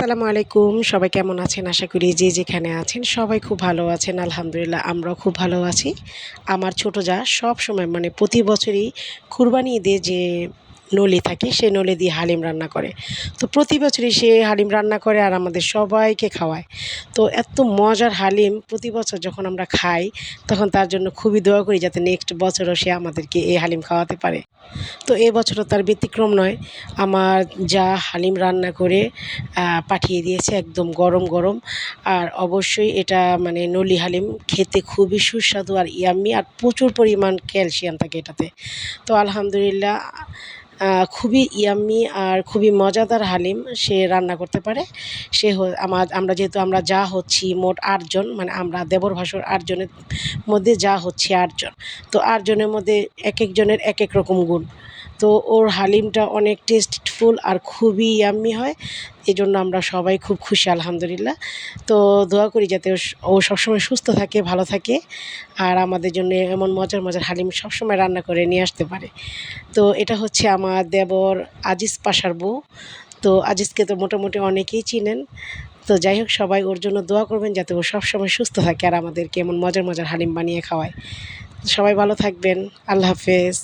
আসসালামু আলাইকুম। সবাই কেমন আছেন? আশা করি যে যেখানে আছেন সবাই খুব ভালো আছেন। আলহামদুলিল্লাহ আমরাও খুব ভালো আছি। আমার ছোট জা সবসময় মানে প্রতি বছরই কুরবানি ঈদে যে নলি থাকে সেই নলি দিয়ে হালিম রান্না করে। তো প্রতি বছরই সে হালিম রান্না করে আর আমাদের সবাইকে খাওয়ায়। তো এত মজার হালিম প্রতি বছর যখন আমরা খাই তখন তার জন্য খুবই দোয়া করি যাতে নেক্সট বছরও সে আমাদেরকে এই হালিম খাওয়াতে পারে। তো এবছরও তার ব্যতিক্রম নয়। আমার যা হালিম রান্না করে পাঠিয়ে দিয়েছে একদম গরম গরম। আর অবশ্যই এটা মানে নলি হালিম খেতে খুবই সুস্বাদু আর ইয়াম্মি আর প্রচুর পরিমাণ ক্যালসিয়াম থাকে এটাতে। তো আলহামদুলিল্লাহ খুবই ইয়াম্মি আর খুবই মজাদার হালিম সে রান্না করতে পারে। সে আমরা যেহেতু আমরা যা হচ্ছি মোট ৮ জন, মানে আমরা দেবর ভাসুর ৮ জনের মধ্যে যা হচ্ছি ৮ জন। তো ৮ জনের মধ্যে একেক জনের একেক রকম গুণ। তো ওর হালিমটা অনেক টেস্টফুল আর খুবই ইয়াম্মি হয়। এজন্য আমরা সবাই খুব খুশি আলহামদুলিল্লাহ। তো দোয়া করি যাতে ও সবসময় সুস্থ থাকে, ভালো থাকে আর আমাদের জন্য এমন মজার মজার হালিম সবসময় রান্না করে নিয়ে আসতে পারে। তো এটা হচ্ছে আমার দেবর আজিজ পাশার বউ। তো আজিজকে তো মোটামুটি অনেকেই চিনেন। তো যাই হোক, সবাই ওর জন্য দোয়া করবেন যাতে ও সবসময় সুস্থ থাকে আর আমাদেরকে এমন মজার মজার হালিম বানিয়ে খাওয়ায়। সবাই ভালো থাকবেন। আল্লাহ হাফেজ।